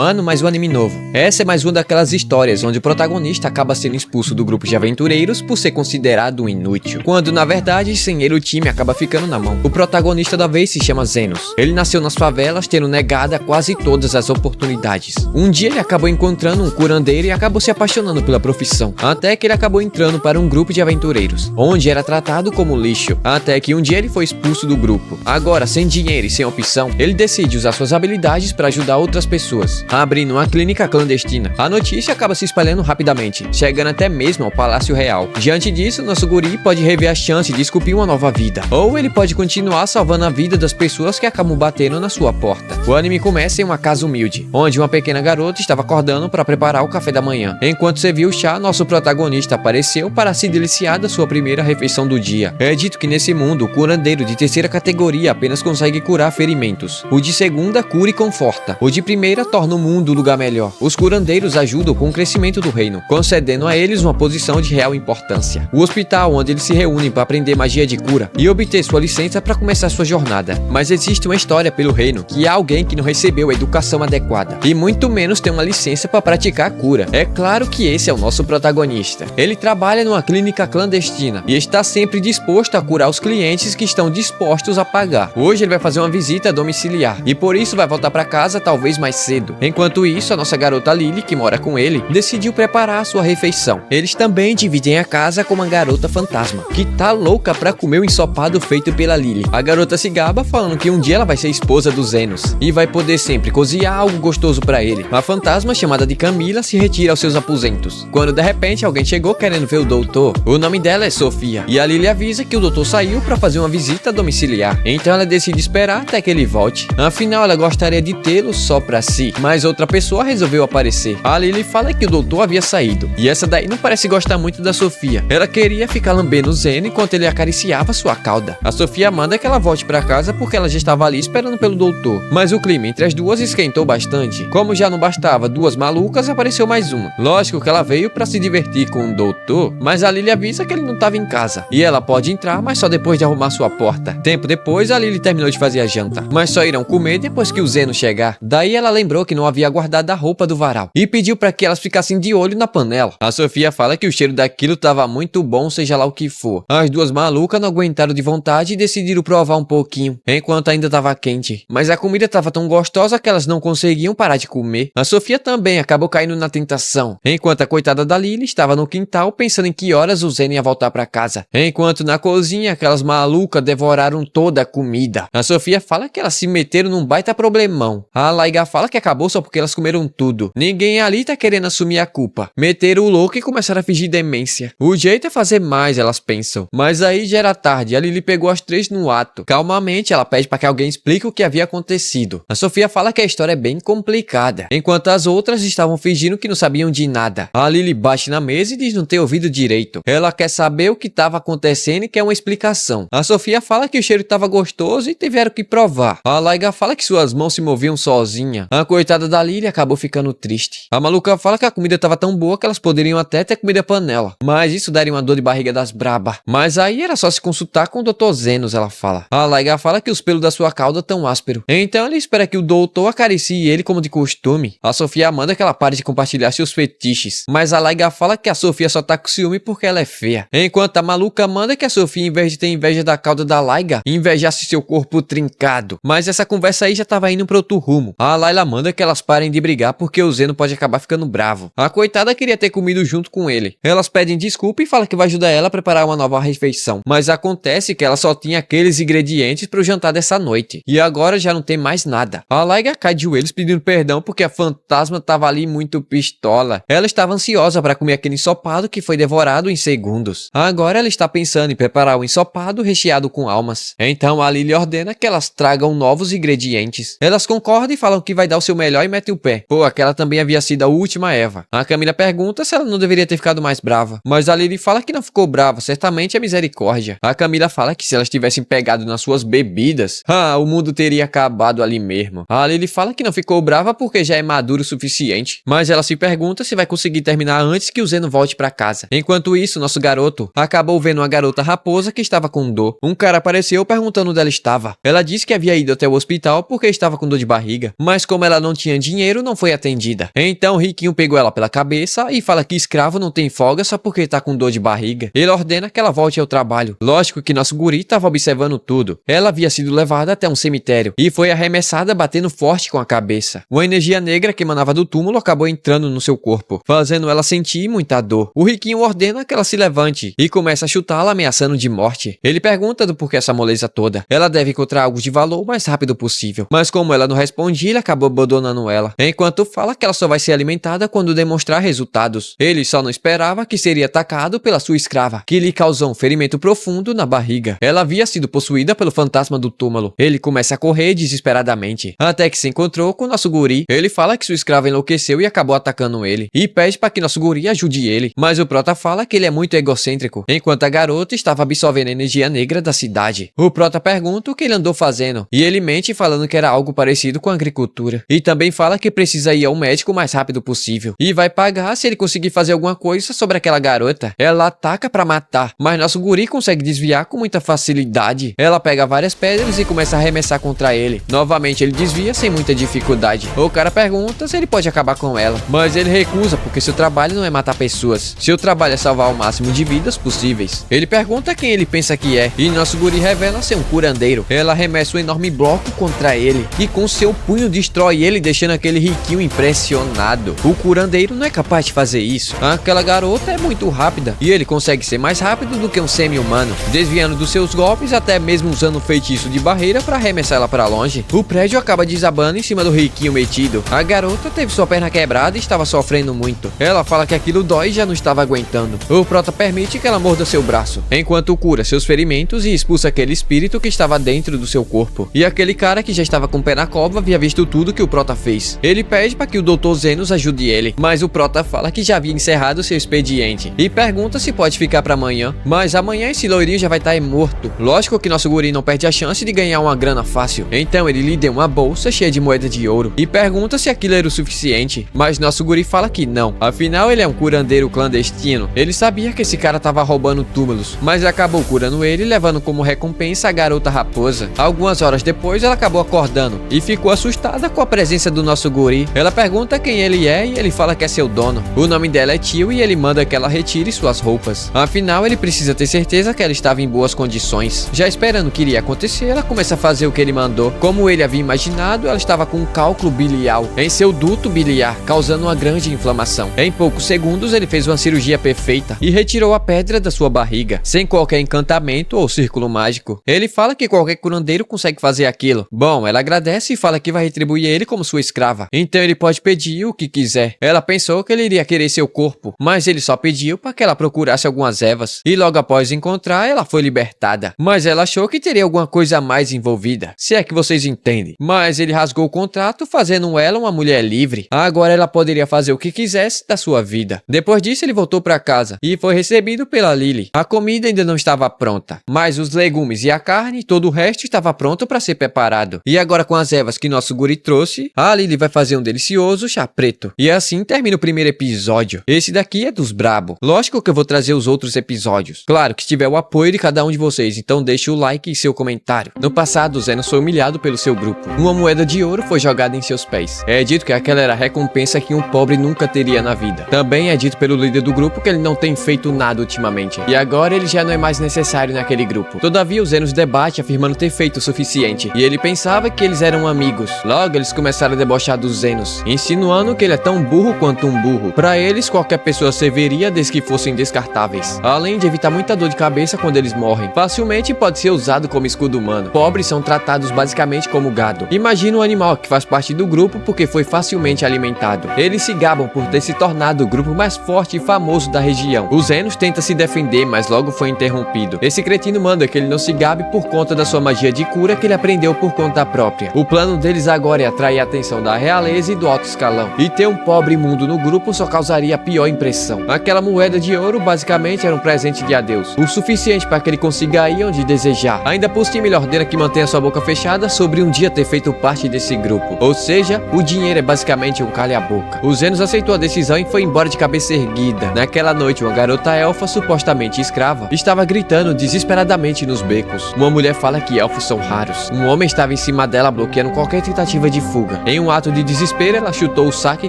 Mano, mais um anime novo. Essa é mais uma daquelas histórias onde o protagonista acaba sendo expulso do grupo de aventureiros por ser considerado um inútil, quando na verdade sem ele o time acaba ficando na mão. O protagonista da vez se chama Zenos. Ele nasceu nas favelas, tendo negada quase todas as oportunidades. Um dia ele acabou encontrando um curandeiro e acabou se apaixonando pela profissão, até que ele acabou entrando para um grupo de aventureiros, onde era tratado como lixo, até que um dia ele foi expulso do grupo. Agora, sem dinheiro e sem opção, ele decide usar suas habilidades para ajudar outras pessoas, abrindo uma clínica clandestina. A notícia acaba se espalhando rapidamente, chegando até mesmo ao Palácio Real. Diante disso, nosso guri pode rever a chance de esculpir uma nova vida, ou ele pode continuar salvando a vida das pessoas que acabam batendo na sua porta. O anime começa em uma casa humilde, onde uma pequena garota estava acordando para preparar o café da manhã. Enquanto servia o chá, nosso protagonista apareceu para se deliciar da sua primeira refeição do dia. É dito que nesse mundo, o curandeiro de terceira categoria apenas consegue curar ferimentos. O de segunda cura e conforta. O de primeira torna o mundo um lugar melhor. Os curandeiros ajudam com o crescimento do reino, concedendo a eles uma posição de real importância. O hospital onde eles se reúnem para aprender magia de cura e obter sua licença para começar sua jornada. Mas existe uma história pelo reino que há alguém que não recebeu a educação adequada e muito menos tem uma licença para praticar a cura. É claro que esse é o nosso protagonista. Ele trabalha numa clínica clandestina e está sempre disposto a curar os clientes que estão dispostos a pagar. Hoje ele vai fazer uma visita domiciliar e por isso vai voltar para casa talvez mais cedo. Enquanto isso, a nossa garota Lily, que mora com ele, decidiu preparar a sua refeição. Eles também dividem a casa com uma garota fantasma, que tá louca pra comer o ensopado feito pela Lily. A garota se gaba falando que um dia ela vai ser esposa do Zenos e vai poder sempre cozinhar algo gostoso pra ele. A fantasma, chamada de Camila, se retira aos seus aposentos, quando de repente alguém chegou querendo ver o doutor. O nome dela é Sofia, e a Lily avisa que o doutor saiu pra fazer uma visita domiciliar. Então ela decide esperar até que ele volte. Afinal, ela gostaria de tê-lo só pra si, mas outra pessoa resolveu aparecer. A Lily fala que o doutor havia saído, e essa daí não parece gostar muito da Sofia. Ela queria ficar lambendo o Zeno enquanto ele acariciava sua cauda. A Sofia manda que ela volte pra casa porque ela já estava ali esperando pelo doutor. Mas o clima entre as duas esquentou bastante. Como já não bastava duas malucas, apareceu mais uma. Lógico que ela veio pra se divertir com o doutor, mas a Lily avisa que ele não estava em casa, e ela pode entrar, mas só depois de arrumar sua porta. Tempo depois, a Lily terminou de fazer a janta, mas só irão comer depois que o Zeno chegar. Daí ela lembrou que não havia guardado a roupa do varal e pediu para que elas ficassem de olho na panela. A Sofia fala que o cheiro daquilo estava muito bom, seja lá o que for. As duas malucas não aguentaram de vontade e decidiram provar um pouquinho, enquanto ainda estava quente. Mas a comida estava tão gostosa que elas não conseguiam parar de comer. A Sofia também acabou caindo na tentação, enquanto a coitada da Lily estava no quintal pensando em que horas o Zen ia voltar para casa. Enquanto na cozinha, aquelas malucas devoraram toda a comida. A Sofia fala que elas se meteram num baita problemão. A Laiga fala que acabou só porque elas comeram tudo. Ninguém ali tá querendo assumir a culpa. Meteram o louco e começaram a fingir demência. O jeito é fazer mais, elas pensam. Mas aí já era tarde e a Lily pegou as três no ato. Calmamente, ela pede para que alguém explique o que havia acontecido. A Sofia fala que a história é bem complicada, enquanto as outras estavam fingindo que não sabiam de nada. A Lily bate na mesa e diz não ter ouvido direito. Ela quer saber o que estava acontecendo e quer uma explicação. A Sofia fala que o cheiro estava gostoso e tiveram que provar. A Laiga fala que suas mãos se moviam sozinha. A coitada da Lily acabou ficando triste. A maluca fala que a comida estava tão boa que elas poderiam até ter comida panela, mas isso daria uma dor de barriga das braba. Mas aí era só se consultar com o Dr. Zenos, ela fala. A Laiga fala que os pelos da sua cauda tão áspero. Então ele espera que o doutor acaricie ele como de costume. A Sofia manda que ela pare de compartilhar seus fetiches, mas a Laiga fala que a Sofia só tá com ciúme porque ela é feia. Enquanto a maluca manda que a Sofia, em vez de ter inveja da cauda da Laiga, invejasse seu corpo trincado. Mas essa conversa aí já tava indo pra outro rumo. A Layla manda que elas parem de brigar porque o Zeno pode acabar ficando bravo. A coitada queria ter comido junto com ele. Elas pedem desculpa e falam que vai ajudar ela a preparar uma nova refeição. Mas acontece que ela só tinha aqueles ingredientes pro jantar dessa noite. E agora já não tem mais nada. A Laiga cai de joelhos pedindo perdão porque a fantasma tava ali muito pistola. Ela estava ansiosa para comer aquele ensopado que foi devorado em segundos. Agora ela está pensando em preparar o ensopado recheado com almas. Então a Lily ordena que elas tragam novos ingredientes. Elas concordam e falam que vai dar o seu melhor e metem o pé. Pô, aquela também havia sido a última Eva. A Camila pergunta se ela não deveria ter ficado mais brava. Mas a Lily fala que não ficou brava, certamente é misericórdia. A Camila fala que se elas tivessem pegado nas suas bebidas, o mundo teria acabado ali mesmo. A Lily fala que não ficou brava porque já é maduro o suficiente. Mas ela se pergunta se vai conseguir terminar antes que o Zeno volte pra casa. Enquanto isso, nosso garoto acabou vendo uma garota raposa que estava com dor. Um cara apareceu perguntando onde ela estava. Ela disse que havia ido até o hospital porque estava com dor de barriga. Mas como ela não tinha tinha dinheiro não foi atendida. Então o riquinho pegou ela pela cabeça e fala que escravo não tem folga só porque tá com dor de barriga. Ele ordena que ela volte ao trabalho. Lógico que nosso guri tava observando tudo. Ela havia sido levada até um cemitério e foi arremessada batendo forte com a cabeça. Uma energia negra que emanava do túmulo acabou entrando no seu corpo, fazendo ela sentir muita dor. O riquinho ordena que ela se levante e começa a chutá-la, ameaçando de morte. Ele pergunta do porquê essa moleza toda. Ela deve encontrar algo de valor o mais rápido possível, mas como ela não respondia, ele acabou abandonando ela, enquanto fala que ela só vai ser alimentada quando demonstrar resultados. Ele só não esperava que seria atacado pela sua escrava, que lhe causou um ferimento profundo na barriga. Ela havia sido possuída pelo fantasma do túmulo. Ele começa a correr desesperadamente, até que se encontrou com nosso guri. Ele fala que sua escrava enlouqueceu e acabou atacando ele, e pede para que nosso guri ajude ele, mas o prota fala que ele é muito egocêntrico, enquanto a garota estava absorvendo a energia negra da cidade. O prota pergunta o que ele andou fazendo, e ele mente falando que era algo parecido com a agricultura, e também fala que precisa ir ao médico o mais rápido possível, e vai pagar se ele conseguir fazer alguma coisa sobre aquela garota. Ela ataca para matar, mas nosso guri consegue desviar com muita facilidade. Ela pega várias pedras e começa a arremessar contra ele. Novamente ele desvia sem muita dificuldade. O cara pergunta se ele pode acabar com ela, mas ele recusa porque seu trabalho não é matar pessoas. Seu trabalho é salvar o máximo de vidas possíveis. Ele pergunta quem ele pensa que é, e nosso guri revela ser um curandeiro. Ela arremessa um enorme bloco contra ele e com seu punho destrói ele, deixando aquele riquinho impressionado. O curandeiro não é capaz de fazer isso. Aquela garota é muito rápida e ele consegue ser mais rápido do que um semi-humano, desviando dos seus golpes, até mesmo usando um feitiço de barreira para arremessar ela para longe. O prédio acaba desabando em cima do riquinho metido. A garota teve sua perna quebrada e estava sofrendo muito. Ela fala que aquilo dói e já não estava aguentando. O prota permite que ela morda seu braço, enquanto cura seus ferimentos e expulsa aquele espírito que estava dentro do seu corpo. E aquele cara que já estava com o pé na cova havia visto tudo que o prota fez. Ele pede para que o Dr. Zenos ajude ele, mas o prota fala que já havia encerrado seu expediente e pergunta se pode ficar para amanhã, mas amanhã esse loirinho já vai estar morto. Lógico que nosso guri não perde a chance de ganhar uma grana fácil, então ele lhe deu uma bolsa cheia de moeda de ouro e pergunta se aquilo era o suficiente, mas nosso guri fala que não, afinal ele é um curandeiro clandestino. Ele sabia que esse cara tava roubando túmulos, mas acabou curando ele, levando como recompensa a garota raposa. Algumas horas depois ela acabou acordando e ficou assustada com a presença do nosso guri. Ela pergunta quem ele é e ele fala que é seu dono. O nome dela é Tio e ele manda que ela retire suas roupas. Afinal ele precisa ter certeza que ela estava em boas condições. Já esperando o que iria acontecer, ela começa a fazer o que ele mandou. Como ele havia imaginado, ela estava com um cálculo biliar em seu duto biliar, causando uma grande inflamação. Em poucos segundos ele fez uma cirurgia perfeita e retirou a pedra da sua barriga, sem qualquer encantamento ou círculo mágico. Ele fala que qualquer curandeiro consegue fazer aquilo. Bom, ela agradece e fala que vai retribuir ele como sua escrava, então ele pode pedir o que quiser. Ela pensou que ele iria querer seu corpo, mas ele só pediu para que ela procurasse algumas ervas, e logo após encontrar, ela foi libertada. Mas ela achou que teria alguma coisa a mais envolvida, se é que vocês entendem. Mas ele rasgou o contrato, fazendo ela uma mulher livre. Agora ela poderia fazer o que quisesse da sua vida. Depois disso ele voltou para casa e foi recebido pela Lily. A comida ainda não estava pronta, mas os legumes e a carne, todo o resto estava pronto para ser preparado. E agora com as ervas que nosso guri trouxe, a Lily vai fazer um delicioso chá preto. E assim termina o primeiro episódio. Esse daqui é dos brabo. Lógico que eu vou trazer os outros episódios. Claro que tiver o apoio de cada um de vocês, então deixe o like e seu comentário. No passado, Zenos foi humilhado pelo seu grupo. Uma moeda de ouro foi jogada em seus pés. É dito que aquela era a recompensa que um pobre nunca teria na vida. Também é dito pelo líder do grupo que ele não tem feito nada ultimamente, e agora ele já não é mais necessário naquele grupo. Todavia, o Zenos debate afirmando ter feito o suficiente, e ele pensava que eles eram amigos. Logo, eles começaram a debochar do Zenos, insinuando que ele é tão burro quanto um burro. Para eles, qualquer pessoa serviria desde que fossem descartáveis, além de evitar muita dor de cabeça quando eles morrem. Facilmente pode ser usado como escudo humano. Pobres são tratados basicamente como gado. Imagina um animal que faz parte do grupo porque foi facilmente alimentado. Eles se gabam por ter se tornado o grupo mais forte e famoso da região. O Zenos tenta se defender, mas logo foi interrompido. Esse cretino manda que ele não se gabe por conta da sua magia de cura que ele aprendeu por conta própria. O plano deles agora é atrair a atenção da realeza e do alto escalão, e ter um pobre imundo no grupo só causaria a pior impressão. Aquela moeda de ouro basicamente era um presente de adeus, o suficiente para que ele consiga ir onde desejar. Ainda por cima ele ordena que mantenha sua boca fechada sobre um dia ter feito parte desse grupo, ou seja, o dinheiro é basicamente um calha-boca. O Zenos aceitou a decisão e foi embora de cabeça erguida. Naquela noite, uma garota elfa, supostamente escrava, estava gritando desesperadamente nos becos. Uma mulher fala que elfos são raros. Um homem estava em cima dela bloqueando qualquer tentativa de fuga. Em um ato de desespero, ela chutou o saque e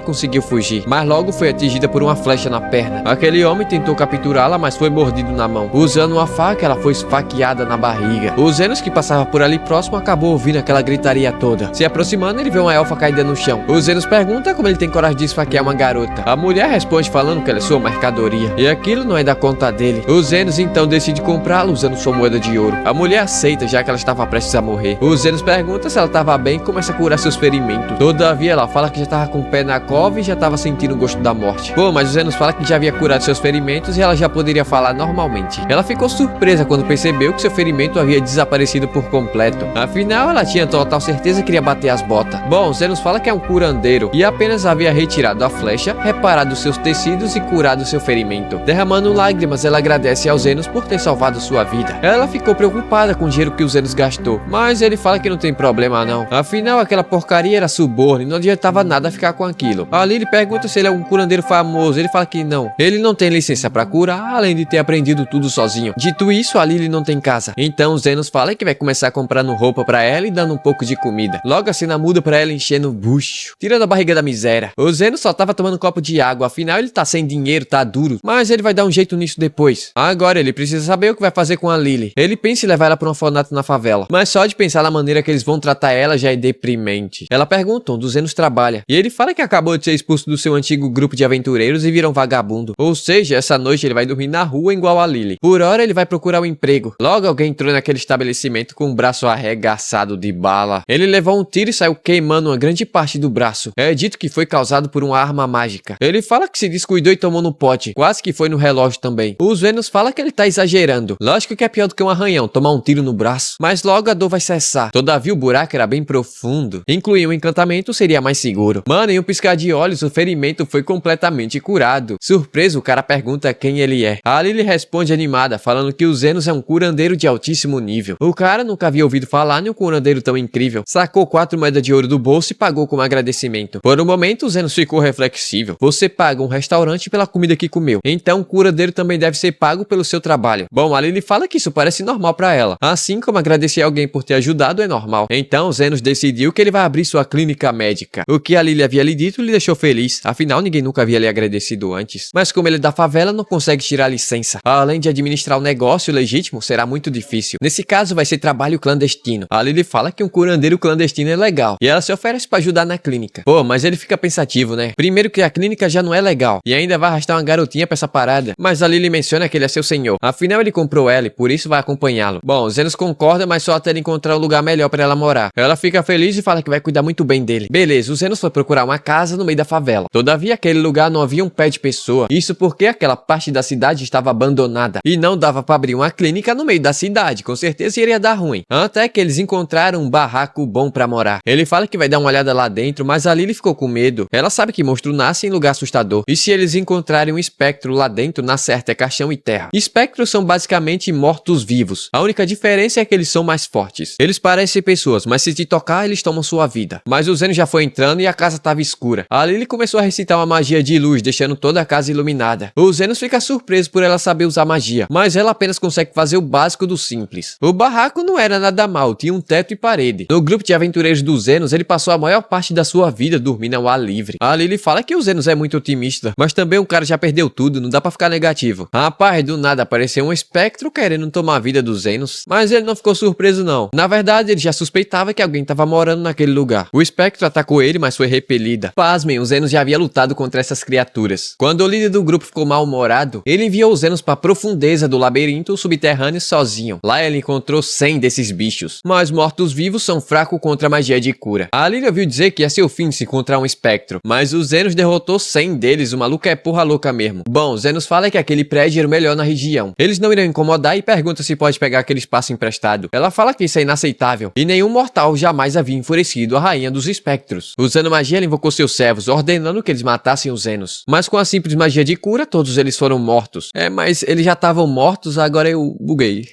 conseguiu fugir, mas logo foi atingida por uma flecha na perna. Aquele homem tentou capturá-la, mas foi mordido na mão. Usando uma faca, ela foi esfaqueada na barriga. O Zenos, que passava por ali próximo, acabou ouvindo aquela gritaria toda. Se aproximando, ele vê uma elfa caída no chão. O Zenos pergunta como ele tem coragem de esfaquear uma garota. A mulher responde falando que ela é sua mercadoria, e aquilo não é da conta dele. O Zenos então decide comprá-la usando sua moeda de ouro. A mulher aceita, já que ela estava prestes a morrer. O Zenos pergunta se ela estava bem e começa a curar seus ferimentos. Todavia, ela fala que já estava com o pé na cova e já estava sentindo o gosto da morte. Pô, mas o Zenos fala que já havia curado seus ferimentos e ela já poderia falar normalmente. Ela ficou surpresa quando percebeu que seu ferimento havia desaparecido por completo. Afinal, ela tinha total certeza que iria bater as botas. Bom, Zenos fala que é um curandeiro e apenas havia retirado a flecha, reparado seus tecidos e curado seu ferimento. Derramando lágrimas, ela agradece ao Zenos por ter salvado sua vida. Ela ficou preocupada com o dinheiro que o Zenos gastou, mas ele fala que não tem problema não. Afinal, aquela porcaria era suborno e não adiantava nada ficar com aquilo. A Lily pergunta se ele é um curandeiro famoso, ele fala que não. Ele não tem licença pra curar, além de ter aprendido tudo sozinho. Dito isso, a Lily não tem casa. Então, Zenos fala que vai começar comprando roupa pra ela e dando um pouco de comida. Logo a cena muda pra ela enchendo o bucho, tirando a barriga da miséria. O Zenos só tava tomando um copo de água, afinal ele tá sem dinheiro, tá duro, mas ele vai dar um jeito nisso depois. Agora ele precisa saber o que vai fazer com a Lily. Ele pensa em levar ela pra um orfanato na favela, mas só de pensar na maneira que eles vão tratar ela já é deprimente. Ela pergunta onde o Zenos trabalha, e ele fala que acabou de ser expulso do seu antigo grupo de aventureiros e vira um vagabundo. Ou seja, essa noite ele vai dormir na rua igual a Lily. Por hora ele vai procurar um emprego. Logo alguém entrou naquele estabelecimento com o braço arregaçado de bala. Ele levou um tiro e saiu queimando uma grande parte do braço. É dito que foi causado por uma arma mágica. Ele fala que se descuidou e tomou no pote. Quase que foi no relógio também. O Zenos fala que ele tá exagerando. Lógico que é pior do que um arranhão, tomar um tiro no braço. Mas logo a dor vai cessar. Todavia o buraco era bem profundo. Incluir um encantamento seria mais seguro. Mano, em um piscar de olhos, o ferimento foi completamente curado. Surpreso, o cara pergunta quem ele é. A Lily responde animada, falando que o Zenos é um curandeiro de altíssimo nível. O cara nunca havia ouvido falar em um curandeiro tão incrível. Sacou 4 moedas de ouro do bolso e pagou como agradecimento. Por um momento, o Zenos ficou reflexível. Você paga um restaurante pela comida que comeu. Então, o curandeiro também deve ser pago pelo seu trabalho. Bom, a Lily fala que isso parece normal pra ela. Assim como agradecer alguém por ter ajudado é normal. Então, o Zenos decidiu que ele vai abrir sua clínica médica. O que a Lily havia lhe dito lhe deixou feliz. Afinal, ninguém nunca havia lhe agradecido antes. Mas como ele é da favela, não consegue tirar licença. Além de administrar o negócio legítimo, será muito difícil. Nesse caso, vai ser trabalho clandestino. A Lily fala que um curandeiro clandestino é legal. E ela se oferece pra ajudar na clínica. Pô, mas ele fica pensativo, né? Primeiro que a clínica já não é legal. E ainda vai arrastar uma garotinha pra essa parada. Mas a Lily menciona que ele é seu senhor. Afinal, ele comprou ela e por isso vai acompanhá-lo. Bom, Zenos concorda, mas só até ele encontrar um lugar melhor pra ela morar. Ela fica feliz e fala que vai cuidar muito bem dele. Beleza, o Zenos foi procurar uma casa no meio da favela. Todavia, aquele lugar não havia um pé de pessoa. Isso porque aquela parte da cidade estava abandonada. E não dava pra abrir uma clínica no meio da cidade. Com certeza iria dar ruim. Até que eles encontraram um barraco bom pra morar. Ele fala que vai dar uma olhada lá dentro, mas a Lily ficou com medo. Ela sabe que monstro nasce em lugar assustador. E se eles encontrarem um espectro lá dentro, na certa é caixão e terra. Espectros são basicamente mortos-vivos. A única diferença é que eles são mais fortes. Eles parecem pessoas, mas se te tocar, eles tomam sua vida. Mas o Zenos já foi entrando e a casa estava escura. A Lily começou a recitar uma magia de luz, deixando toda a casa iluminada. O Zenos fica surpreso por ela saber usar magia, mas ela apenas consegue fazer o básico do simples. O barraco não era nada mal, tinha um teto e parede. No grupo de aventureiros do Zenos, ele passou a maior parte da sua vida dormindo ao ar livre. A Lily fala que o Zenos é muito otimista, mas também um cara já perdeu tudo, não dá pra ficar negativo. Rapaz, do nada apareceu um espectro querendo tomar a vida do Zenos, mas ele não ficou surpreso não. Na verdade, ele já suspeitava que alguém tava morando naquele lugar. O espectro atacou ele, mas foi repelida. Pasmem, o Zenos já havia lutado contra essas criaturas. Quando o líder do grupo ficou mal-humorado, ele enviou o Zenos pra profundeza do labirinto subterrâneo sozinho. Lá ele encontrou 100 desses bichos, mas mortos-vivos são fracos contra a magia de cura. A Lily ouviu dizer que ia ser o fim se encontrar um espectro, mas o Zenos derrotou 100 deles, o maluco é porra louca mesmo. Bom, Zenos fala que aquele prédio era o melhor na região. Eles não iriam incomodar e pergunta se pode pegar aquele espaço emprestado. Ela fala que isso é inaceitável, e nenhum mortal jamais havia enfurecido a rainha dos espectros. Usando magia, ela invocou seus servos, ordenando que eles matassem os Zenos. Mas com a simples magia de cura, todos eles foram mortos. Mas eles já estavam mortos, agora eu buguei.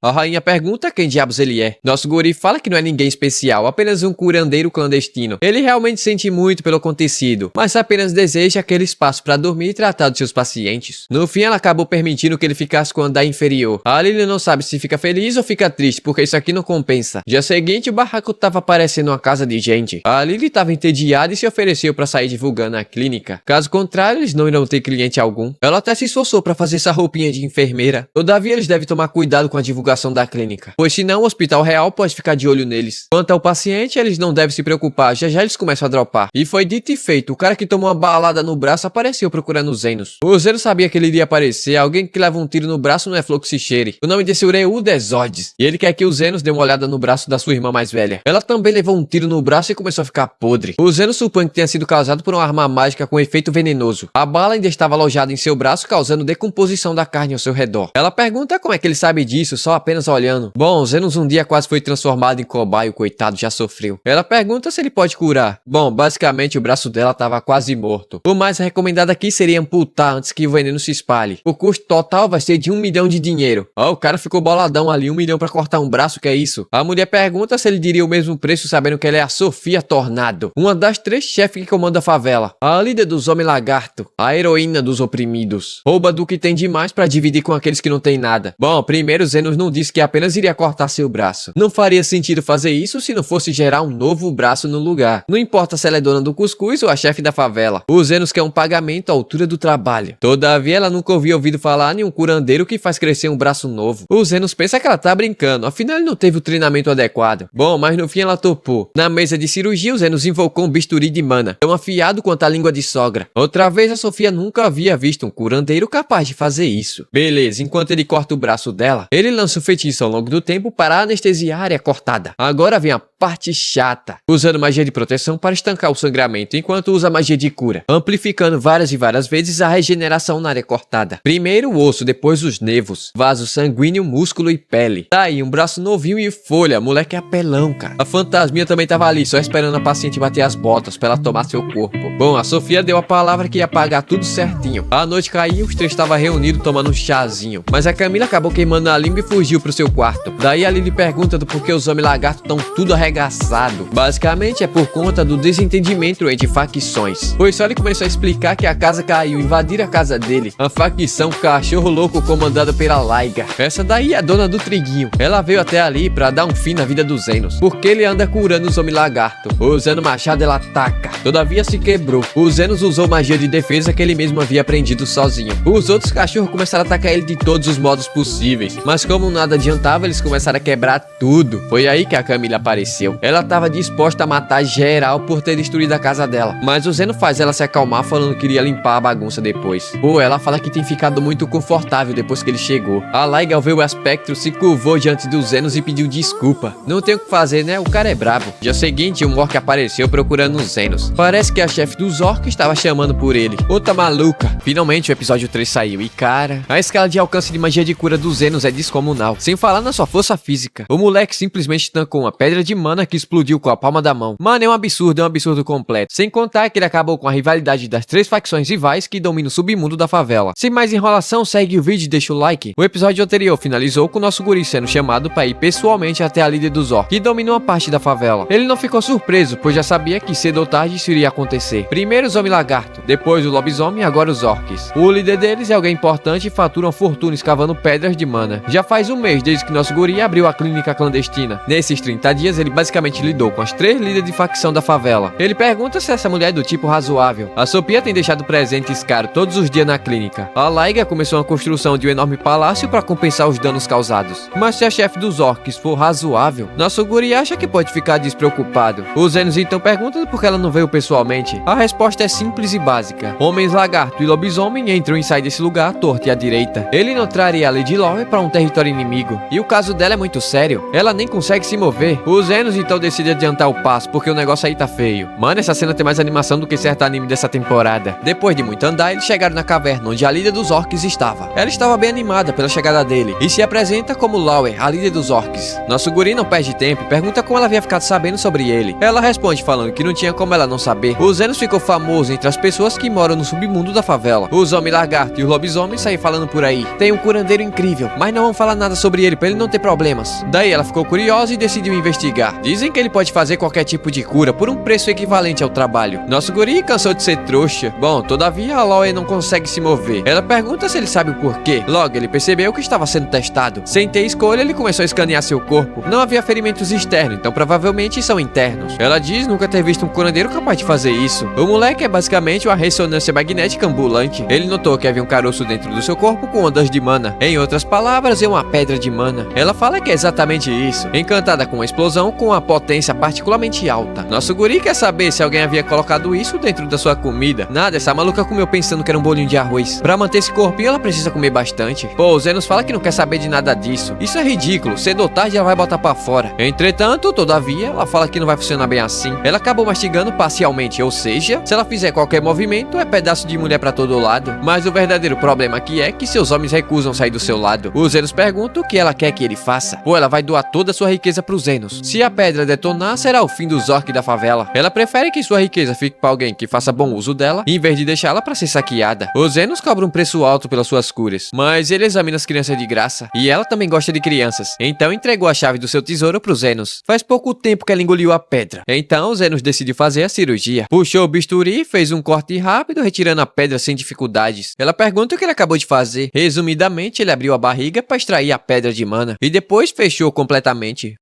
A rainha pergunta quem diabos ele é. Nosso guri fala que não é ninguém especial, apenas um curandeiro clandestino. Ele realmente sente muito pelo acontecido, mas apenas deseja aquele espaço para dormir e tratar dos seus pacientes. No fim, ela acabou permitindo que ele ficasse com o andar inferior. A Lily não sabe se fica feliz ou fica triste, porque isso aqui não compensa. Dia seguinte, o barraco tava parecendo uma casa de gente. A Lily tava entediada e se ofereceu para sair divulgando a clínica. Caso contrário, eles não irão ter cliente algum. Ela até se esforçou para fazer essa roupinha de enfermeira. Todavia, eles devem tomar cuidado com a divulgação da clínica, pois senão o hospital real pode ficar de olho neles. Quanto ao paciente, eles não devem se preocupar, já já eles começam a dropar. E foi dito e feito, o cara que tomou uma balada no braço apareceu procurando o Zenos. O Zenos sabia que ele iria aparecer, alguém que leva um tiro no braço não é Fluxichere. O nome desse Ureudo é Zodes, e ele quer que o Zenos dê uma olhada no braço da sua irmã mais velha. Ela também levou um tiro no braço e começou a ficar podre. O Zenos supõe que tenha sido causado por uma arma mágica com efeito venenoso. A bala ainda estava alojada em seu braço, causando decomposição da carne ao seu redor. Ela pergunta como é que ele sabe disso, só apenas olhando. Bom, Zenos um dia quase foi transformado em cobaia, o coitado já sofreu. Ela pergunta se ele pode curar. Bom, basicamente o braço dela estava quase morto. O mais recomendado aqui seria amputar antes que o veneno se espalhe. O custo total vai ser de 1 milhão de dinheiro. O cara ficou boladão ali, 1 milhão pra cortar um braço, que é isso? A mulher pergunta se ele diria o mesmo preço sabendo que ela é a Sofia Tornado, uma das 3 chefes que comanda a favela. A líder dos Homem Lagarto, a heroína dos oprimidos. Rouba do que tem demais pra dividir com aqueles que não tem nada. Bom, primeiro Zenos não disse que apenas iria cortar seu braço. Não faria sentido fazer isso se não fosse gerar um novo braço no lugar. Não importa se ela é dona do cuscuz ou a chefe da favela. O Zenos quer um pagamento à altura do trabalho. Todavia, ela nunca havia ouvido falar em um curandeiro que faz crescer um braço novo. O Zenos pensa que ela tá brincando, afinal ele não teve o treinamento adequado. Bom, mas no fim ela topou. Na mesa de cirurgia, o Zenos invocou um bisturi de mana, tão afiado quanto a língua de sogra. Outra vez, a Sofia nunca havia visto um curandeiro capaz de fazer isso. Beleza, enquanto ele corta o braço dela, ele lança o feitiço ao longo do tempo para anestesiar a área cortada. Agora vem a parte chata, usando magia de proteção para estancar o sangramento, enquanto usa magia de cura, amplificando várias e várias vezes a regeneração na área cortada. Primeiro o osso, depois os nervos, vaso sanguíneo, músculo e pele. Daí um braço novinho e folha, moleque é apelão, cara. A fantasminha também tava ali, só esperando a paciente bater as botas pra ela tomar seu corpo. Bom, a Sofia deu a palavra que ia pagar tudo certinho. A noite caiu, os 3 estavam reunidos tomando um chazinho, mas a Camila acabou queimando a língua e fugiu pro seu quarto. Daí a Lily pergunta do porquê os homens lagartos estão tudo arregaçado. Basicamente é por conta do desentendimento entre facções. Pois só ele começou a explicar que a casa caiu, invadiram a casa dele. A facção Cachorro Louco comandada pela Laiga. Essa daí é a dona do Triguinho. Ela veio até ali pra dar um fim na vida do Zenos, porque ele anda curando os homens lagarto. Usando machado ela ataca. Todavia se quebrou. O Zenos usou magia de defesa que ele mesmo havia aprendido sozinho. Os outros cachorros começaram a atacar ele de todos os modos possíveis, mas como nada adiantava, eles começaram a quebrar tudo. Foi aí que a Camila apareceu. Ela estava disposta a matar geral por ter destruído a casa dela, mas o Zeno faz ela se acalmar falando que iria limpar a bagunça depois. Pô, ela fala que tem ficado muito confortável depois que ele chegou. A Laiga, ao ver o aspecto, se curvou diante dos Zenos e pediu desculpa. Não tem o que fazer, né? O cara é brabo. Dia seguinte, um orc apareceu procurando os Zenos. Parece que a chefe dos orcs estava chamando por ele. Outra maluca. Finalmente o episódio 3 saiu e, cara, a escala de alcance de magia de cura dos Zenos é descomunal. Sem falar na sua força física. O moleque simplesmente tancou uma pedra de mana que explodiu com a palma da mão. Mano, é um absurdo completo. Sem contar que ele acabou com a rivalidade das 3 facções rivais que dominam o submundo da favela. Sem mais enrolação, segue o vídeo e deixa o like. O episódio anterior finalizou com o nosso guri sendo chamado para ir pessoalmente até a líder dos orcs, que domina uma parte da favela. Ele não ficou surpreso, pois já sabia que cedo ou tarde isso iria acontecer. Primeiro os homens lagarto, depois o lobisomem e agora os orcs. O líder deles é alguém importante e fatura uma fortuna escavando pedras de mana. Já faz um mês desde que nosso guri abriu a clínica clandestina. Nesses 30 dias ele basicamente lidou com as 3 líderes de facção da favela. Ele pergunta se essa mulher é do tipo razoável. A Sofia tem deixado presentes caros todos os dias na clínica. A Laiga começou a construção de um enorme palácio para compensar os danos causados. Mas se a chefe dos orcs for razoável, nosso guri acha que pode ficar despreocupado. Os Zenos então perguntam por que ela não veio pessoalmente. A resposta é simples e básica. Homens lagarto e lobisomem entram e saem desse lugar à torta e à direita. Ele não traria a Lady Lore para um território inimigo. E o caso dela é muito sério. Ela nem consegue se mover. Os Zenos então decidem adiantar o passo porque o negócio aí tá feio. Mano, essa cena tem mais animação do que certo anime dessa temporada. Depois de muito andar, eles chegaram na caverna onde a líder dos orcs estava. Ela estava bem animada pela chegada dele e se apresenta como Lauer, a líder dos orcs. Nosso guri não perde tempo e pergunta como ela havia ficado sabendo sobre ele. Ela responde falando que não tinha como ela não saber. O Zenos ficou famoso entre as pessoas pessoas que moram no submundo da favela. Os homens lagarto e os lobisomens saem falando por aí. Tem um curandeiro incrível, mas não vão falar nada sobre ele pra ele não ter problemas. Daí ela ficou curiosa e decidiu investigar. Dizem que ele pode fazer qualquer tipo de cura por um preço equivalente ao trabalho. Nosso guri cansou de ser trouxa. Bom, todavia a Loe não consegue se mover. Ela pergunta se ele sabe o porquê. Logo, ele percebeu que estava sendo testado. Sem ter escolha, ele começou a escanear seu corpo. Não havia ferimentos externos, então provavelmente são internos. Ela diz nunca ter visto um curandeiro capaz de fazer isso. O moleque é basicamente uma ressonância magnética ambulante. Ele notou que havia um caroço dentro do seu corpo com ondas de mana. Em outras palavras, é uma pedra de mana. Ela fala que é exatamente isso. Encantada com uma explosão com uma potência particularmente alta. Nosso guri quer saber se alguém havia colocado isso dentro da sua comida. Nada, essa maluca comeu pensando que era um bolinho de arroz. Pra manter esse corpinho, ela precisa comer bastante. Pô, o Zenos fala que não quer saber de nada disso. Isso é ridículo. Cedo ou tarde ela vai botar pra fora. Entretanto, todavia, ela fala que não vai funcionar bem assim. Ela acabou mastigando parcialmente, ou seja, se ela fizer qualquer movimento, é pedaço de mulher pra todo lado. Mas o verdadeiro problema aqui é que seus homens recusam sair do seu lado. O Zenos pergunta o que ela quer que ele faça. Pô, ela vai doar toda a sua riqueza pro Zenos. Se a pedra detonar, será o fim dos orcs da favela. Ela prefere que sua riqueza fique pra alguém que faça bom uso dela, em vez de deixá-la pra ser saqueada. O Zenos cobra um preço alto pelas suas curas, mas ele examina as crianças de graça. E ela também gosta de crianças. Então entregou a chave do seu tesouro pro Zenos. Faz pouco tempo que ela engoliu a pedra. Então o Zenos decidiu fazer a cirurgia. Puxou o bisturi, fez um corte rápido, retirando a pedra sem dificuldades. Ela pergunta o que ele acabou de fazer. Resumidamente, ele abriu a barriga para extrair a pedra de mana e depois fechou completamente.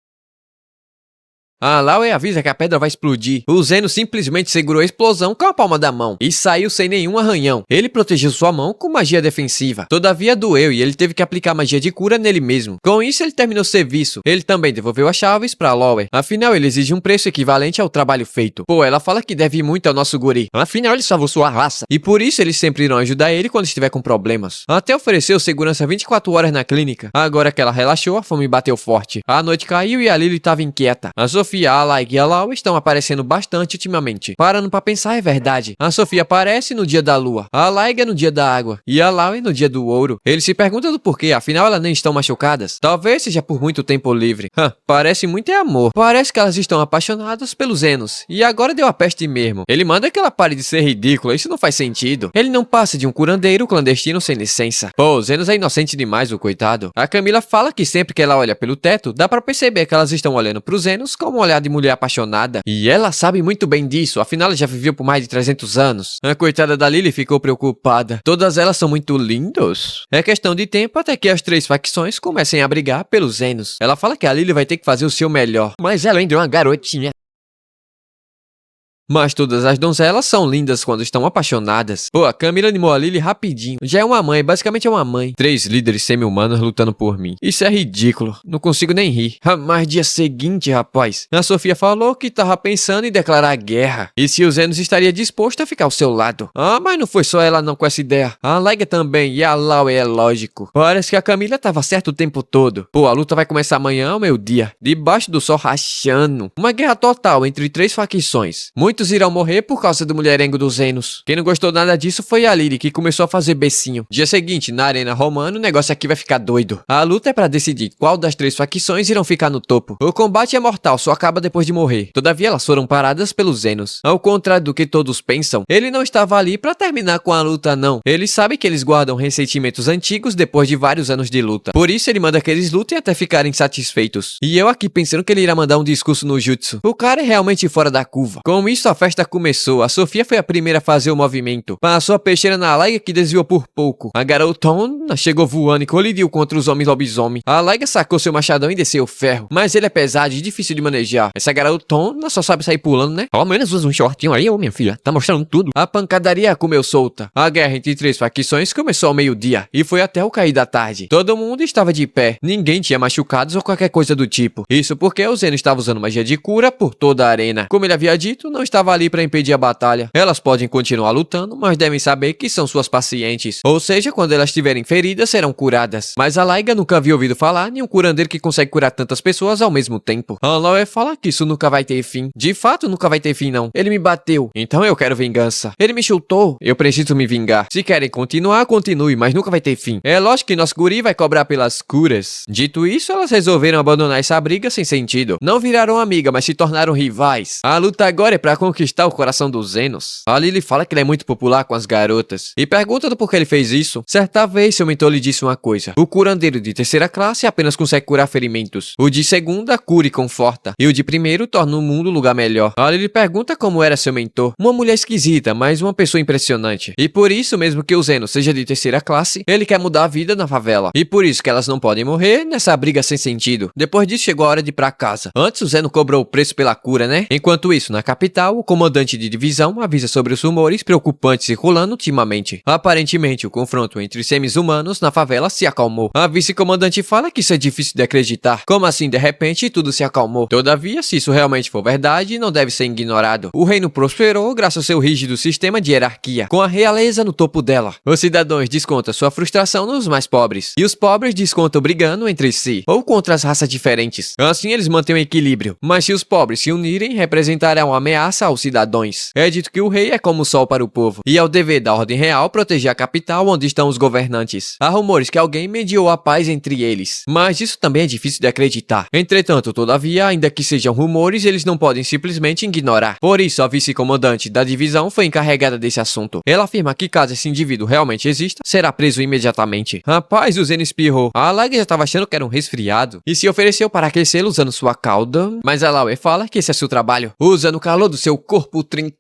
A Loe avisa que a pedra vai explodir. O Zenos simplesmente segurou a explosão com a palma da mão e saiu sem nenhum arranhão. Ele protegeu sua mão com magia defensiva. Todavia doeu e ele teve que aplicar magia de cura nele mesmo. Com isso, ele terminou o serviço. Ele também devolveu as chaves pra Loe. Afinal, ele exige um preço equivalente ao trabalho feito. Pô, ela fala que deve muito ao nosso guri. Afinal, ele salvou sua raça. E por isso, eles sempre irão ajudar ele quando estiver com problemas. Até ofereceu segurança 24 horas na clínica. Agora que ela relaxou, a fome bateu forte. A noite caiu e a Lily estava inquieta. A Sofia, a Laig e a Lau estão aparecendo bastante ultimamente. Parando pra pensar, é verdade. A Sofia aparece no dia da lua, a Laig é no dia da água e a Lau é no dia do ouro. Eles se perguntam do porquê, afinal elas nem estão machucadas. Talvez seja por muito tempo livre. Parece muito amor. Parece que elas estão apaixonadas pelos Zenos. E agora deu a peste mesmo. Ele manda que ela pare de ser ridícula, isso não faz sentido. Ele não passa de um curandeiro clandestino sem licença. Pô, o Zenos é inocente demais, o coitado. A Camila fala que sempre que ela olha pelo teto, dá pra perceber que elas estão olhando pro Zenos como um olhar de mulher apaixonada. E ela sabe muito bem disso, afinal ela já viveu por mais de 300 anos. A coitada da Lily ficou preocupada. Todas elas são muito lindas. É questão de tempo até que as três facções comecem a brigar pelos Zenos. Ela fala que a Lily vai ter que fazer o seu melhor. Mas ela ainda é uma garotinha. Mas todas as donzelas são lindas quando estão apaixonadas. Pô, a Camila animou a Lily rapidinho. Já é uma mãe, basicamente é uma mãe. 3 líderes semi-humanos lutando por mim. Isso é ridículo. Não consigo nem rir. Mas dia seguinte, rapaz, a Sofia falou que tava pensando em declarar guerra. E se o Zenos estaria disposto a ficar ao seu lado. Mas não foi só ela não com essa ideia. A Laig também e a Lau é lógico. Parece que a Camila tava certa o tempo todo. Pô, a luta vai começar amanhã ao meio-dia. Debaixo do sol rachando. Uma guerra total entre 3 facções. Muitos irão morrer por causa do mulherengo dos Zenos. Quem não gostou nada disso foi a Lily, que começou a fazer becinho. Dia seguinte, na Arena Romana, o negócio aqui vai ficar doido. A luta é pra decidir qual das 3 facções irão ficar no topo. O combate é mortal, só acaba depois de morrer. Todavia, elas foram paradas pelos Zenos. Ao contrário do que todos pensam, ele não estava ali pra terminar com a luta, não. Ele sabe que eles guardam ressentimentos antigos depois de vários anos de luta. Por isso, ele manda que eles lutem até ficarem satisfeitos. E eu aqui pensando que ele irá mandar um discurso no jutsu. O cara é realmente fora da curva. Com isso, a festa começou. A Sofia foi a primeira a fazer o movimento. Passou a peixeira na Laig, que desviou por pouco. A garotona chegou voando e colidiu contra os homens lobisomem. A Laig sacou seu machadão e desceu o ferro. Mas ele é pesado e difícil de manejar. Essa garotona só sabe sair pulando, né? Ao menos usa um shortinho aí, ô minha filha. Tá mostrando tudo. A pancadaria comeu solta. A guerra entre 3 facções começou ao meio-dia e foi até o cair da tarde. Todo mundo estava de pé. Ninguém tinha machucados ou qualquer coisa do tipo. Isso porque o Zeno estava usando magia de cura por toda a arena. Como ele havia dito, não estava ali para impedir a batalha. Elas podem continuar lutando, mas devem saber que são suas pacientes. Ou seja, quando elas estiverem feridas, serão curadas. Mas a Laiga nunca havia ouvido falar em um curandeiro que consegue curar tantas pessoas ao mesmo tempo. A Loe fala que isso nunca vai ter fim. De fato, nunca vai ter fim, não. Ele me bateu, então eu quero vingança. Ele me chutou, eu preciso me vingar. Se querem continuar, continue, mas nunca vai ter fim. É lógico que nosso guri vai cobrar pelas curas. Dito isso, elas resolveram abandonar essa briga sem sentido. Não viraram amiga, mas se tornaram rivais. A luta agora é pra conquistar o coração dos Zenos. A Lily fala que ele é muito popular com as garotas e pergunta do porquê ele fez isso. Certa vez, seu mentor lhe disse uma coisa: o curandeiro de terceira classe apenas consegue curar ferimentos. O de segunda cura e conforta. E o de primeiro torna o mundo um lugar melhor. A Lily pergunta como era seu mentor. Uma mulher esquisita, mas uma pessoa impressionante. E por isso, mesmo que o Zeno seja de terceira classe, ele quer mudar a vida na favela. E por isso que elas não podem morrer nessa briga sem sentido. Depois disso, chegou a hora de ir pra casa. Antes, o Zeno cobrou o preço pela cura, né? Enquanto isso, na capital, o comandante de divisão avisa sobre os rumores preocupantes circulando ultimamente. Aparentemente, o confronto entre seres humanos na favela se acalmou. A vice-comandante fala que isso é difícil de acreditar. Como assim, de repente, tudo se acalmou? Todavia, se isso realmente for verdade, não deve ser ignorado. O reino prosperou graças ao seu rígido sistema de hierarquia, com a realeza no topo dela. Os cidadãos descontam sua frustração nos mais pobres, e os pobres descontam brigando entre si, ou contra as raças diferentes. Assim, eles mantêm o equilíbrio. Mas se os pobres se unirem, representarão uma ameaça aos cidadãos. É dito que o rei é como o sol para o povo, e é o dever da ordem real proteger a capital onde estão os governantes. Há rumores que alguém mediou a paz entre eles, mas isso também é difícil de acreditar. Entretanto, todavia, ainda que sejam rumores, eles não podem simplesmente ignorar. Por isso, a vice-comandante da divisão foi encarregada desse assunto. Ela afirma que caso esse indivíduo realmente exista, será preso imediatamente. Rapaz, o Zeno espirrou. A Alaga já estava achando que era um resfriado e se ofereceu para aquecê-lo usando sua cauda, mas a Laue fala que esse é seu trabalho. Usa no calor do seu corpo trincado.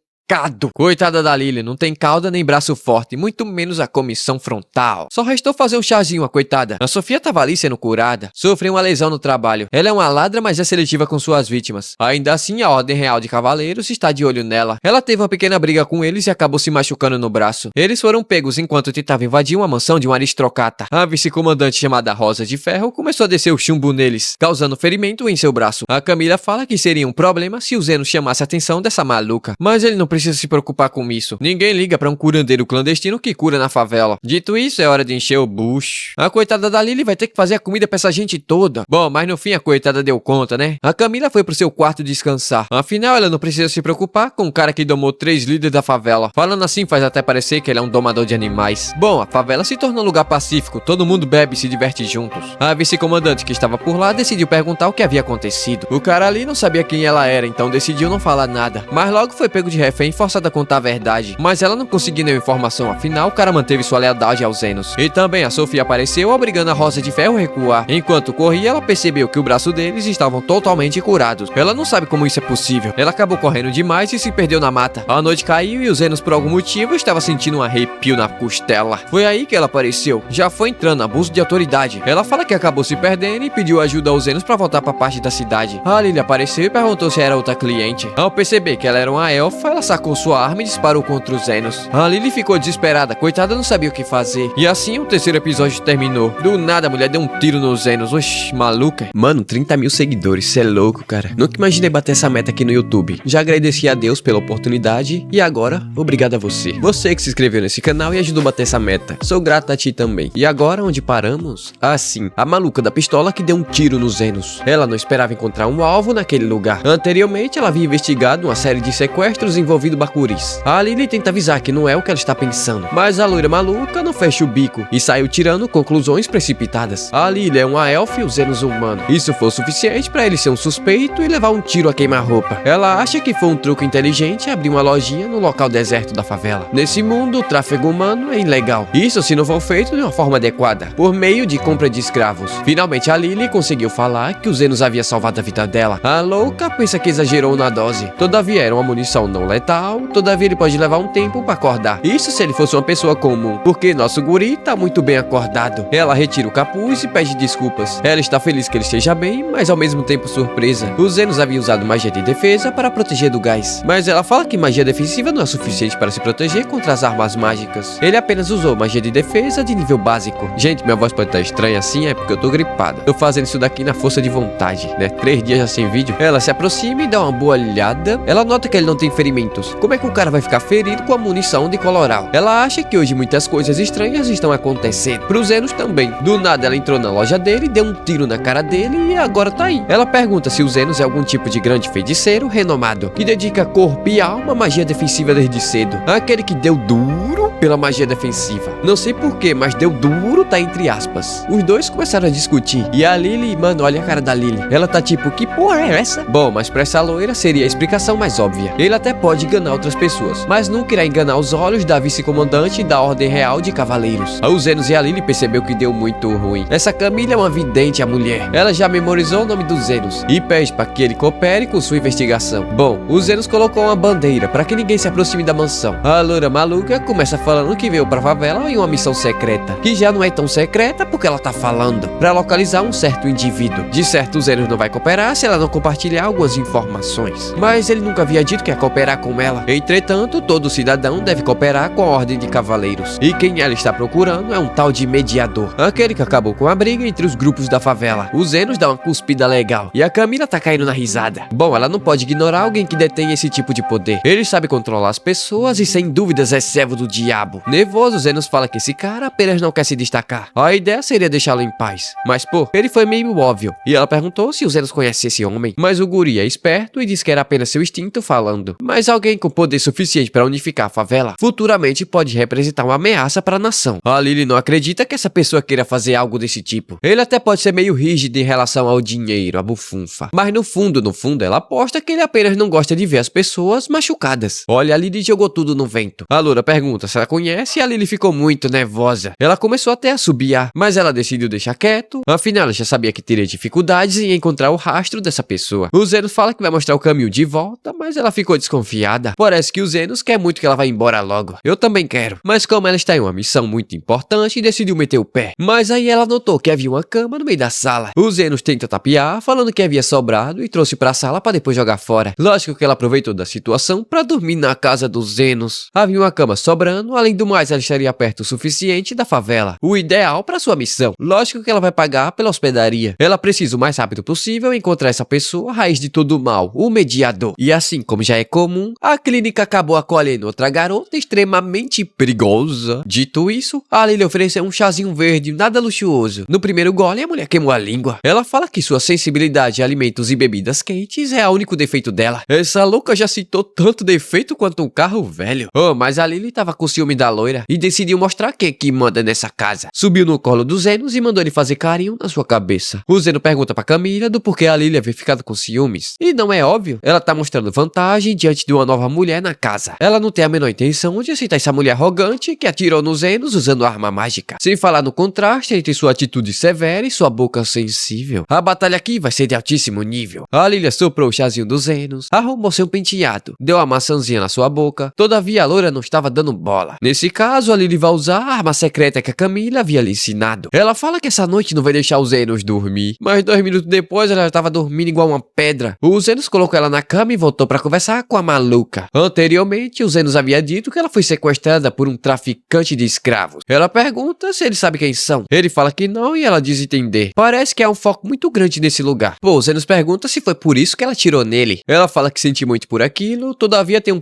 Coitada da Lily, não tem cauda nem braço forte, muito menos a comissão frontal. Só restou fazer um chazinho, a coitada. A Sofia tava ali sendo curada. Sofreu uma lesão no trabalho. Ela é uma ladra, mas é seletiva com suas vítimas. Ainda assim, a Ordem Real de Cavaleiros está de olho nela. Ela teve uma pequena briga com eles e acabou se machucando no braço. Eles foram pegos enquanto tentavam invadir uma mansão de um aristocrata. A vice-comandante chamada Rosa de Ferro começou a descer o chumbo neles, causando ferimento em seu braço. A Camila fala que seria um problema se o Zeno chamasse a atenção dessa maluca, mas ele não precisa se preocupar com isso. Ninguém liga pra um curandeiro clandestino que cura na favela. Dito isso, é hora de encher o bucho. A coitada da Lily vai ter que fazer a comida pra essa gente toda. Bom, mas no fim a coitada deu conta, né? A Camila foi pro seu quarto descansar. Afinal, ela não precisa se preocupar com o cara que domou 3 líderes da favela. Falando assim, faz até parecer que ele é um domador de animais. Bom, a favela se tornou um lugar pacífico. Todo mundo bebe e se diverte juntos. A vice-comandante que estava por lá decidiu perguntar o que havia acontecido. O cara ali não sabia quem ela era, então decidiu não falar nada. Mas logo foi pego de refém forçada a contar a verdade, mas ela não conseguiu nenhuma informação, afinal o cara manteve sua lealdade aos Zenos. E também a Sofia apareceu, obrigando a Rosa de Ferro a recuar. Enquanto corria, ela percebeu que o braço deles estavam totalmente curados. Ela não sabe como isso é possível. Ela acabou correndo demais e se perdeu na mata. A noite caiu e os Zenos, por algum motivo, estava sentindo um arrepio na costela. Foi aí que ela apareceu. Já foi entrando abuso de autoridade. Ela fala que acabou se perdendo e pediu ajuda aos Zenos para voltar para parte da cidade. A Lily apareceu e perguntou se era outra cliente. Ao perceber que ela era uma elfa, ela sacou sua arma e disparou contra os Zenos. A Lily ficou desesperada, coitada, não sabia o que fazer. E assim o terceiro episódio terminou. Do nada a mulher deu um tiro nos Zenos. Oxi, maluca. Mano, 30 mil seguidores, cê é louco, cara. Nunca imaginei bater essa meta aqui no YouTube. Já agradeci a Deus pela oportunidade e agora, obrigado a você. Você que se inscreveu nesse canal e ajudou a bater essa meta. Sou grato a ti também. E agora, onde paramos? Ah, sim, a maluca da pistola que deu um tiro nos Zenos. Ela não esperava encontrar um alvo naquele lugar. Anteriormente, ela havia investigado uma série de sequestros envolvendo bacuris. A Lily tenta avisar que não é o que ela está pensando, mas a loira maluca não fecha o bico e saiu tirando conclusões precipitadas. A Lily é uma elfa e os Zenos humano. Isso foi o suficiente para ele ser um suspeito e levar um tiro a queima-roupa. Ela acha que foi um truque inteligente abrir uma lojinha no local deserto da favela. Nesse mundo, o tráfego humano é ilegal. Isso se não for feito de uma forma adequada, por meio de compra de escravos. Finalmente a Lily conseguiu falar que os Zenos havia salvado a vida dela. A louca pensa que exagerou na dose. Todavia era uma munição não letal, todavia ele pode levar um tempo para acordar. Isso se ele fosse uma pessoa comum, porque nosso guri tá muito bem acordado. Ela retira o capuz e pede desculpas. Ela está feliz que ele esteja bem, mas ao mesmo tempo surpresa. Os Zenos haviam usado magia de defesa para proteger do gás, mas ela fala que magia defensiva não é suficiente para se proteger contra as armas mágicas. Ele apenas usou magia de defesa de nível básico. Gente, minha voz pode estar estranha assim, é porque eu tô gripada. Tô fazendo isso daqui na força de vontade, né? 3 dias já sem vídeo. Ela se aproxima e dá uma boa olhada. Ela nota que ele não tem ferimentos. Como é que o cara vai ficar ferido com a munição de coloral? Ela acha que hoje muitas coisas estranhas estão acontecendo. Pros Zenos também. Do nada ela entrou na loja dele, deu um tiro na cara dele e agora tá aí. Ela pergunta se o Zenos é algum tipo de grande feiticeiro renomado, que dedica corpo e alma à magia defensiva desde cedo. Aquele que deu duro pela magia defensiva. Não sei porquê, mas deu duro seguro tá entre aspas. Os dois começaram a discutir. E a Lily, mano, olha a cara da Lily. Ela tá tipo, que porra é essa? Bom, mas pra essa loira seria a explicação mais óbvia. Ele até pode enganar outras pessoas, mas nunca irá enganar os olhos da vice-comandante da Ordem Real de Cavaleiros. Os Zenos e a Lily percebeu que deu muito ruim. Essa Camila é uma vidente, a mulher. Ela já memorizou o nome dos Zenos e pede para que ele coopere com sua investigação. Bom, os Zenos colocou uma bandeira para que ninguém se aproxime da mansão. A loira maluca começa falando que veio pra favela em uma missão secreta, que já não é tão secreta porque ela tá falando para localizar um certo indivíduo. De certo, os Zenos não vai cooperar se ela não compartilhar algumas informações, mas ele nunca havia dito que ia cooperar com ela. Entretanto, todo cidadão deve cooperar com a Ordem de Cavaleiros, e quem ela está procurando é um tal de mediador, aquele que acabou com a briga entre os grupos da favela. Os Zenos dão uma cuspida legal e a Camila tá caindo na risada. Bom, ela não pode ignorar alguém que detém esse tipo de poder. Ele sabe controlar as pessoas e sem dúvidas é servo do diabo. Nervoso, Zenos fala que esse cara apenas não quer se destacar. A ideia seria deixá-lo em paz, mas pô, ele foi meio óbvio. E ela perguntou se os Zenos conhecem esse homem, mas o guri é esperto e diz que era apenas seu instinto falando. Mas alguém com poder suficiente para unificar a favela futuramente pode representar uma ameaça para a nação. A Lily não acredita que essa pessoa queira fazer algo desse tipo. Ele até pode ser meio rígido em relação ao dinheiro, a bufunfa, mas no fundo, ela aposta que ele apenas não gosta de ver as pessoas machucadas. Olha, a Lily jogou tudo no vento. A loura pergunta se ela conhece e a Lily ficou muito nervosa. Ela começou até a assobiar, mas ela decidiu deixar quieto. Afinal, ela já sabia que teria dificuldades em encontrar o rastro dessa pessoa. O Zenos fala que vai mostrar o caminho de volta, mas ela ficou desconfiada. Parece que o Zenos quer muito que ela vá embora logo. Eu também quero. Mas como ela está em uma missão muito importante, decidiu meter o pé. Mas aí ela notou que havia uma cama no meio da sala. O Zenos tenta tapear, falando que havia sobrado e trouxe pra sala para depois jogar fora. Lógico que ela aproveitou da situação para dormir na casa dos Zenos. Havia uma cama sobrando, além do mais ela estaria perto o suficiente da favela. O ideal para sua missão. Lógico que ela vai pagar pela hospedaria. Ela precisa o mais rápido possível encontrar essa pessoa, a raiz de todo o mal, o mediador. E assim como já é comum, a clínica acabou acolhendo outra garota extremamente perigosa. Dito isso, a Lily ofereceu um chazinho verde nada luxuoso. No primeiro gole, a mulher queimou a língua. Ela fala que sua sensibilidade a alimentos e bebidas quentes é o único defeito dela. Essa louca já citou tanto defeito quanto um carro velho. Oh, mas a Lily tava com ciúme da loira e decidiu mostrar quem que manda nessa casa. Subiu no colo do Zenos e mandou ele fazer carinho na sua cabeça. O Zeno pergunta pra Camila do porquê a Lily havia ficado com ciúmes. E não é óbvio, ela tá mostrando vantagem diante de uma nova mulher na casa. Ela não tem a menor intenção de aceitar essa mulher arrogante que atirou nos Zenos usando arma mágica. Sem falar no contraste entre sua atitude severa e sua boca sensível. A batalha aqui vai ser de altíssimo nível. A Lily soprou o chazinho dos Zenos, arrumou seu penteado, deu uma maçãzinha na sua boca. Todavia a loura não estava dando bola. Nesse caso, a Lily vai usar a arma secreta que a Camila havia lhe ensinado. Ela fala que essa noite não vai deixar os Zenos dormir, mas 2 minutos depois ela já estava dormindo igual uma pedra. O Zenos colocou ela na cama e voltou para conversar com a maluca. Anteriormente, o Zenos havia dito que ela foi sequestrada por um traficante de escravos. Ela pergunta se ele sabe quem são. Ele fala que não e ela diz entender. Parece que há um foco muito grande nesse lugar. Pô, o Zenos pergunta se foi por isso que ela tirou nele. Ela fala que sente muito por aquilo, todavia ela tem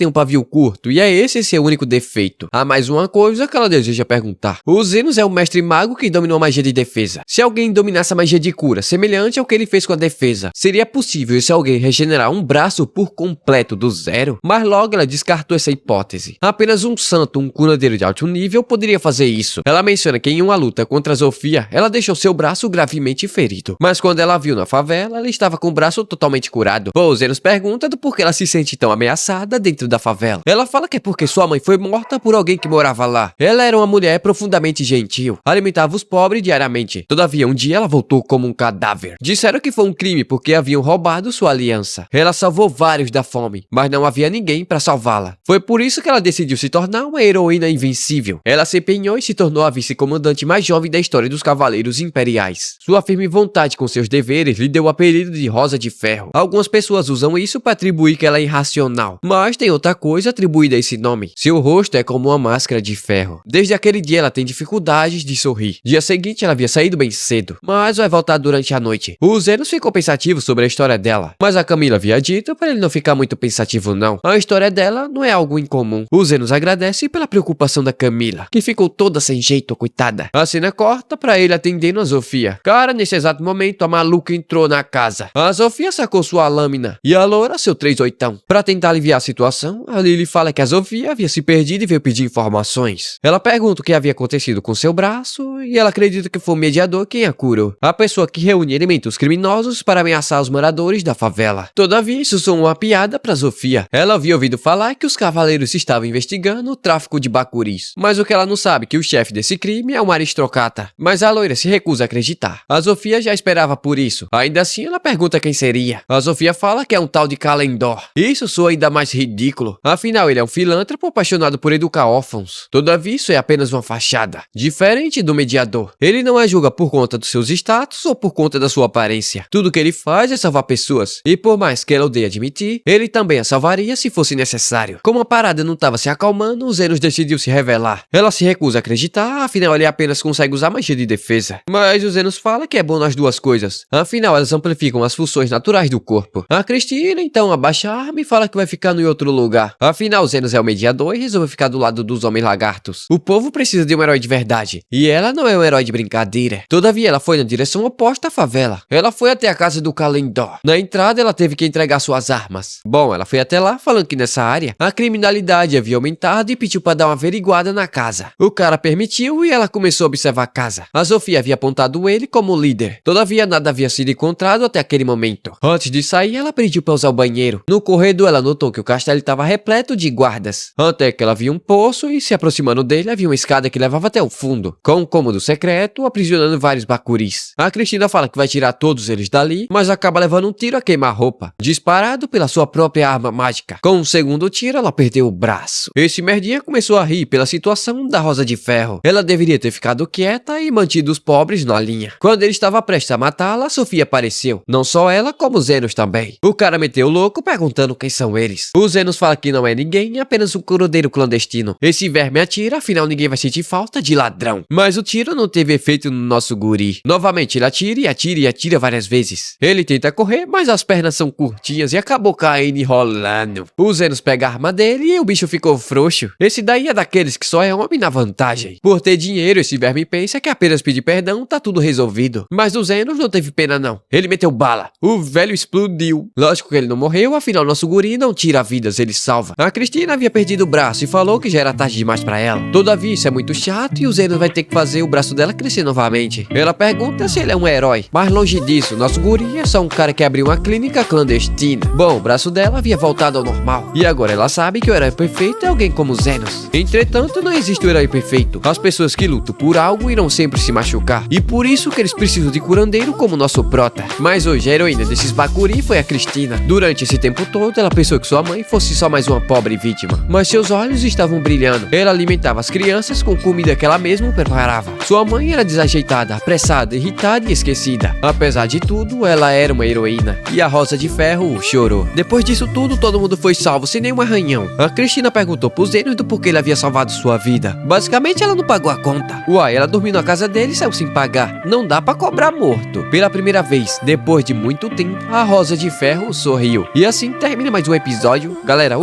um pavio curto e é esse seu único defeito. Há mais uma coisa que ela deseja perguntar. O Zenos é um mestre mago que dominou a magia de defesa. Se alguém dominasse a magia de cura, semelhante ao que ele fez com a defesa, seria possível esse alguém regenerar um braço por completo do zero? Mas logo ela descartou essa hipótese. Apenas um santo, um curandeiro de alto nível poderia fazer isso. Ela menciona que em uma luta contra a Zofia, ela deixou seu braço gravemente ferido. Mas quando ela viu na favela, ela estava com o braço totalmente curado. O Zenos pergunta do porquê ela se sente tão ameaçada dentro da favela. Ela fala que é porque sua mãe foi morta por alguém que morava lá. Ela era uma mulher profundamente gentil, alimentava os pobres diariamente. Todavia, um dia ela voltou como um cadáver. Disseram que foi um crime porque haviam roubado sua aliança. Ela salvou vários da fome, mas não havia ninguém para salvá-la. Foi por isso que ela decidiu se tornar uma heroína invencível. Ela se empenhou e se tornou a vice-comandante mais jovem da história dos Cavaleiros Imperiais. Sua firme vontade com seus deveres lhe deu o apelido de Rosa de Ferro. Algumas pessoas usam isso para atribuir que ela é irracional, mas tem outra coisa atribuída a esse nome. Seu rosto é como uma máscara de ferro. Desde aquele dia ela tem dificuldades de sorrir. Dia seguinte ela havia saído bem cedo, mas vai voltar durante a noite. O Zenos ficou pensativo sobre a história dela, mas a Camila havia dito para ele não ficar muito pensativo não. A história dela não é algo incomum. O Zenos agradece pela preocupação da Camila, que ficou toda sem jeito, coitada. A cena corta para ele atendendo a Zofia. Cara, nesse exato momento a maluca entrou na casa. A Zofia sacou sua lâmina e a loura seu 3/8. Para tentar aliviar a situação, a Lily fala que a Zofia havia se perdido e veio pedir informações. Ela pergunta pergunta o que havia acontecido com seu braço e ela acredita que foi o mediador quem a curou. A pessoa que reúne elementos criminosos para ameaçar os moradores da favela. Todavia, isso soou uma piada para Sofia. Ela havia ouvido falar que os cavaleiros estavam investigando o tráfico de bacuris. Mas o que ela não sabe é que o chefe desse crime é um aristocrata. Mas a loira se recusa a acreditar. A Sofia já esperava por isso. Ainda assim, ela pergunta quem seria. A Sofia fala que é um tal de Calendor. Isso soa ainda mais ridículo. Afinal, ele é um filântropo apaixonado por educar órfãos. Todavia, isso é apenas uma fachada. Diferente do mediador. Ele não a julga por conta dos seus status ou por conta da sua aparência. Tudo que ele faz é salvar pessoas. E por mais que ela odeie admitir, ele também a salvaria se fosse necessário. Como a parada não estava se acalmando, Zenos decidiu se revelar. Ela se recusa a acreditar, afinal ele apenas consegue usar magia de defesa. Mas o Zenos fala que é bom nas duas coisas. Afinal, elas amplificam as funções naturais do corpo. A Cristina então abaixa a arma e fala que vai ficar em outro lugar. Afinal, Zenos é o mediador e resolve ficar do lado dos homens lagartos. O povo precisa de um herói de verdade. E ela não é um herói de brincadeira. Todavia, ela foi na direção oposta à favela. Ela foi até a casa do Calendor. Na entrada, ela teve que entregar suas armas. Bom, ela foi até lá falando que nessa área a criminalidade havia aumentado e pediu para dar uma averiguada na casa. O cara permitiu e ela começou a observar a casa. A Sofia havia apontado ele como líder. Todavia, nada havia sido encontrado até aquele momento. Antes de sair, ela pediu para usar o banheiro. No corredor, ela notou que o castelo estava repleto de guardas. Até que ela viu um poço e, se aproximando dele, havia uma escada que levava até o fundo, com um cômodo secreto, aprisionando vários bacuris. A Cristina fala que vai tirar todos eles dali, mas acaba levando um tiro a queimar-roupa, disparado pela sua própria arma mágica. Com um segundo tiro, ela perdeu o braço. Esse merdinha começou a rir pela situação da Rosa de Ferro. Ela deveria ter ficado quieta e mantido os pobres na linha. Quando ele estava prestes a matá-la, Sofia apareceu. Não só ela, como Zenos também. O cara meteu o louco perguntando quem são eles. O Zenos fala que não é ninguém, é apenas um curandeiro clandestino. Esse verme atira, afinal ninguém vai sentir falta de ladrão. Mas o tiro não teve efeito no nosso guri. Novamente ele atira e atira e atira várias vezes. Ele tenta correr, mas as pernas são curtinhas e acabou caindo e rolando. O Zenos pega a arma dele e o bicho ficou frouxo. Esse daí é daqueles que só é homem na vantagem. Por ter dinheiro, esse verme pensa que apenas pedir perdão tá tudo resolvido. Mas o Zenos não teve pena não. Ele meteu bala. O velho explodiu. Lógico que ele não morreu, afinal nosso guri não tira vidas, ele salva. A Cristina havia perdido o braço e falou que já era tarde demais pra ela. Todavia isso é muito chato e o Zenos vai ter que fazer o braço dela crescer novamente. Ela pergunta se ele é um herói. Mas longe disso, nosso guri é só um cara que abriu uma clínica clandestina. Bom, o braço dela havia voltado ao normal. E agora ela sabe que o herói perfeito é alguém como Zenos. Entretanto, não existe o herói perfeito. As pessoas que lutam por algo irão sempre se machucar. E por isso que eles precisam de curandeiro como nosso prota. Mas hoje a heroína desses bacuri foi a Cristina. Durante esse tempo todo, ela pensou que sua mãe fosse só mais uma pobre vítima. Mas seus olhos estavam brilhando. Ela alimentava as crianças com comida que ela mesma preparava. Sua mãe era desajeitada, apressada, irritada e esquecida. Apesar de tudo, ela era uma heroína. E a Rosa de Ferro chorou. Depois disso tudo, todo mundo foi salvo sem nenhum arranhão. A Cristina perguntou pro Zenos do porquê ele havia salvado sua vida. Basicamente, ela não pagou a conta. Uai, ela dormiu na casa dele e saiu sem pagar. Não dá pra cobrar morto. Pela primeira vez, depois de muito tempo, a Rosa de Ferro sorriu. E assim termina mais um episódio. Galera,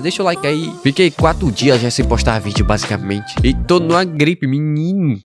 deixa o like aí. Fiquei 4 dias já sem postar vídeo, basicamente. E tô numa gripe, menino.